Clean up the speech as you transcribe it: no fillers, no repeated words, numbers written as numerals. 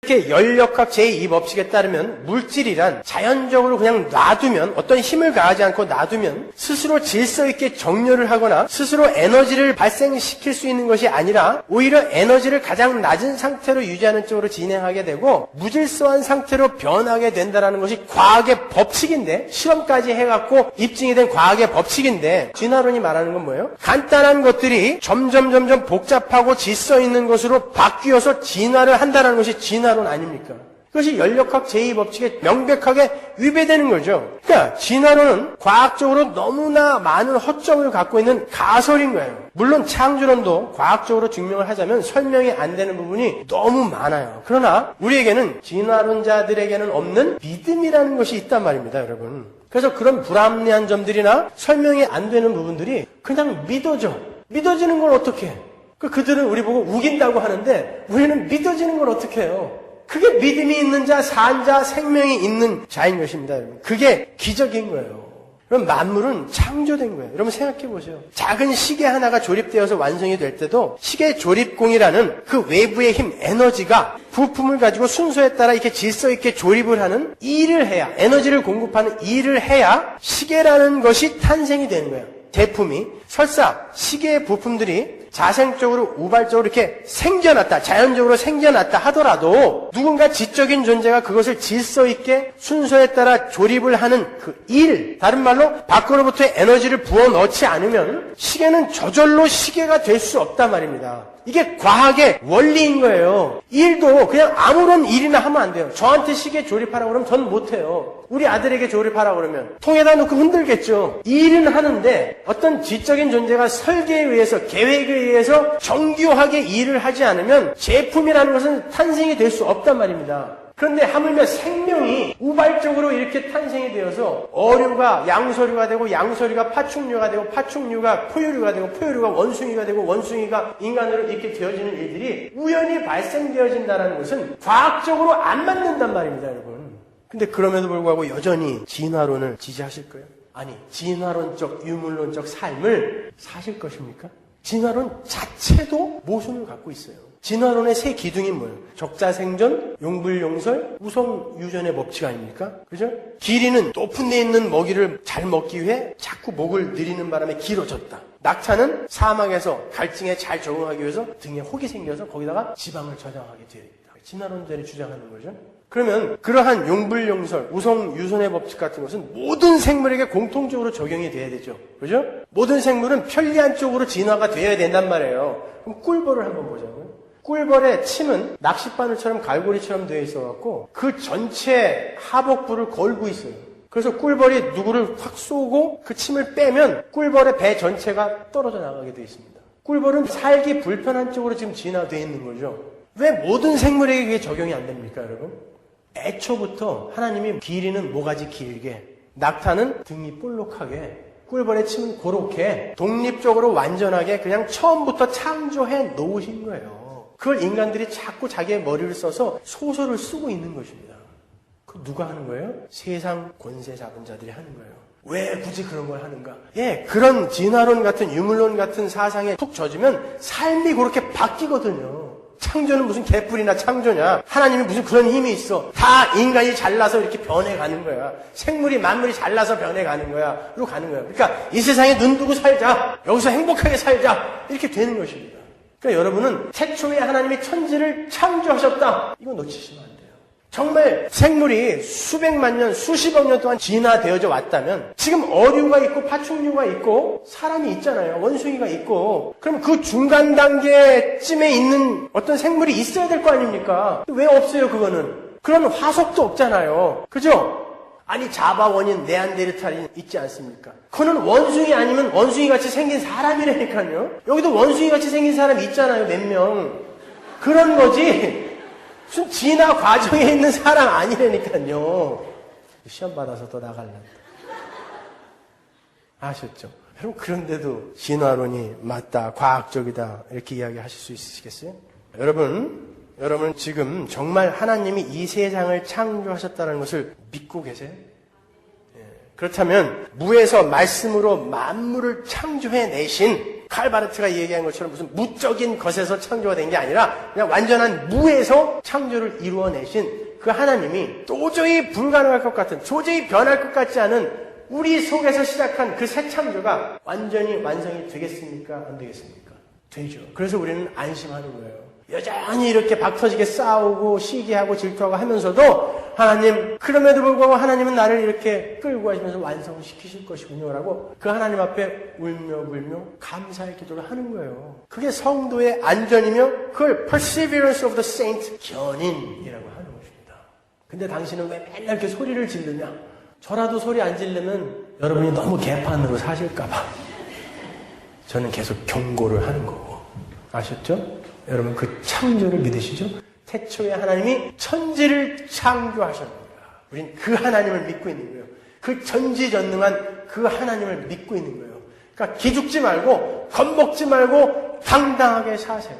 이렇게 연력학 제2법칙에 따르면 물질이란 자연적으로 그냥 놔두면, 어떤 힘을 가하지 않고 놔두면 스스로 질서 있게 정렬을 하거나 스스로 에너지를 발생시킬 수 있는 것이 아니라 오히려 에너지를 가장 낮은 상태로 유지하는 쪽으로 진행하게 되고 무질서한 상태로 변하게 된다는 것이 과학의 법칙인데, 실험까지 해갖고 입증이 된 과학의 법칙인데, 진화론이 말하는 건 뭐예요? 간단한 것들이 점점 복잡하고 질서 있는 것으로 바뀌어서 진화를 한다는 것이 진화론 아닙니까? 그것이 연력학 제2법칙에 명백하게 위배되는 거죠. 그러니까 진화론은 과학적으로 너무나 많은 허점을 갖고 있는 가설인 거예요. 물론 창조론도 과학적으로 증명을 하자면 설명이 안 되는 부분이 너무 많아요. 그러나 우리에게는, 진화론자들에게는 없는 믿음이라는 것이 있단 말입니다, 여러분. 그래서 그런 불합리한 점들이나 설명이 안 되는 부분들이 그냥 믿어지는 걸 어떻게 해? 그들은 우리 보고 우긴다고 하는데 우리는 믿어지는 걸 어떻게 해요? 그게 믿음이 있는 자, 산 자, 생명이 있는 자인 것입니다, 여러분. 그게 기적인 거예요. 그럼 만물은 창조된 거예요. 여러분 생각해 보세요. 작은 시계 하나가 조립되어서 완성이 될 때도 시계 조립공이라는 그 외부의 힘, 에너지가 부품을 가지고 순서에 따라 이렇게 질서 있게 조립을 하는 일을 해야, 에너지를 공급하는 일을 해야 시계라는 것이 탄생이 되는 거예요. 제품이, 설사 시계의 부품들이 자생적으로 우발적으로 이렇게 생겨났다, 자연적으로 생겨났다 하더라도 누군가 지적인 존재가 그것을 질서 있게 순서에 따라 조립을 하는 그 일, 다른 말로 밖으로부터의 에너지를 부어 넣지 않으면 시계는 저절로 시계가 될 수 없단 말입니다. 이게 과학의 원리인 거예요. 일도 그냥 아무런 일이나 하면 안 돼요. 저한테 시계 조립하라고 그러면 전 못해요. 우리 아들에게 조립하라고 그러면 통에다 놓고 흔들겠죠. 일은 하는데 어떤 지적인 존재가 설계에 의해서, 계획에 의해서 정교하게 일을 하지 않으면 제품이라는 것은 탄생이 될 수 없단 말입니다. 그런데 하물며 생명이 우발적으로 이렇게 탄생이 되어서 어류가 양서류가 되고, 양서류가 파충류가 되고, 파충류가 포유류가 되고, 포유류가 원숭이가 되고, 원숭이가 인간으로 이렇게 되어지는 일들이 우연히 발생되어진다는 것은 과학적으로 안 맞는단 말입니다, 여러분. 근데 그럼에도 불구하고 여전히 진화론을 지지하실 거예요? 아니, 진화론적, 유물론적 삶을 사실 것입니까? 진화론 자체도 모순을 갖고 있어요. 진화론의 세 기둥이 뭐예요? 적자생존, 용불용설, 우성유전의 법칙 아닙니까? 그죠? 기린은 높은 데 있는 먹이를 잘 먹기 위해 자꾸 목을 늘리는 바람에 길어졌다. 낙타는 사막에서 갈증에 잘 적응하기 위해서 등에 혹이 생겨서 거기다가 지방을 저장하게 되어 있다. 진화론자들이 주장하는 거죠. 그러면 그러한 용불용설, 우성유전의 법칙 같은 것은 모든 생물에게 공통적으로 적용이 돼야 되죠. 그죠? 모든 생물은 편리한 쪽으로 진화가 되어야 된단 말이에요. 그럼 꿀벌을 한번 보자고요. 꿀벌의 침은 낚싯바늘처럼 갈고리처럼 되어 있어갖고 그 전체 하복부를 걸고 있어요. 그래서 꿀벌이 누구를 확 쏘고 그 침을 빼면 꿀벌의 배 전체가 떨어져 나가게 되어 있습니다. 꿀벌은 살기 불편한 쪽으로 지금 진화되어 있는 거죠. 왜 모든 생물에게 그게 적용이 안 됩니까, 여러분? 애초부터 하나님이 기린은 모가지 길게, 낙타는 등이 볼록하게, 꿀벌의 침은 그렇게 독립적으로 완전하게 그냥 처음부터 창조해 놓으신 거예요. 그걸 인간들이 자꾸 자기의 머리를 써서 소설을 쓰고 있는 것입니다. 그 누가 하는 거예요? 세상 권세 잡은 자들이 하는 거예요. 왜 굳이 그런 걸 하는가? 예, 그런 진화론 같은 유물론 같은 사상에 푹 젖으면 삶이 그렇게 바뀌거든요. 창조는 무슨 개뿔이나 창조냐? 하나님이 무슨 그런 힘이 있어? 다 인간이 잘나서 이렇게 변해가는 거야. 생물이 만물이 잘나서 변해가는 거야. 로 가는 거야. 그러니까 이 세상에 눈 두고 살자. 여기서 행복하게 살자. 이렇게 되는 것입니다. 그러니까 여러분은 태초에 하나님이 천지를 창조하셨다. 이거 놓치시면 안 돼요. 정말 생물이 수백만 년, 수십억 년 동안 진화되어져 왔다면 지금 어류가 있고 파충류가 있고 사람이 있잖아요. 원숭이가 있고. 그럼 그 중간 단계쯤에 있는 어떤 생물이 있어야 될 거 아닙니까? 왜 없어요, 그거는? 그런 화석도 없잖아요. 그죠? 아니, 자바원인 네안데르탈인 있지 않습니까? 그는 원숭이 아니면 원숭이같이 생긴 사람이라니까요. 여기도 원숭이같이 생긴 사람이 있잖아요, 몇 명. 그런 거지 무슨 진화 과정에 있는 사람 아니라니까요. 시험 받아서 또 나갈란다. 아셨죠? 여러분, 그런데도 진화론이 맞다, 과학적이다 이렇게 이야기하실 수 있으시겠어요? 여러분 지금 정말 하나님이 이 세상을 창조하셨다는 것을 믿고 계세요? 그렇다면 무에서 말씀으로 만물을 창조해내신 칼 바르트가 얘기한 것처럼 무슨 무적인 것에서 창조가 된 게 아니라 그냥 완전한 무에서 창조를 이루어내신 그 하나님이 도저히 불가능할 것 같은, 도저히 변할 것 같지 않은 우리 속에서 시작한 그 새 창조가 완전히 완성이 되겠습니까? 안 되겠습니까? 되죠. 그래서 우리는 안심하는 거예요. 여전히 이렇게 박터지게 싸우고 시기하고 질투하고 하면서도 하나님, 그럼에도 불구하고 하나님은 나를 이렇게 끌고 가시면서 완성시키실 것이군요 라고 그 하나님 앞에 울며 불며 감사의 기도를 하는 거예요. 그게 성도의 안전이며 그걸 perseverance of the saint, 견인이라고 하는 것입니다. 근데 당신은 왜 맨날 이렇게 소리를 지르냐? 저라도 소리 안 지르면 여러분이 너무 개판으로 사실까봐 저는 계속 경고를 하는 거고. 아셨죠? 여러분 그 창조를 믿으시죠? 태초에 하나님이 천지를 창조하셨습니다. 우린 그 하나님을 믿고 있는 거예요. 그 전지전능한 그 하나님을 믿고 있는 거예요. 그러니까 기죽지 말고 겁먹지 말고 당당하게 사세요.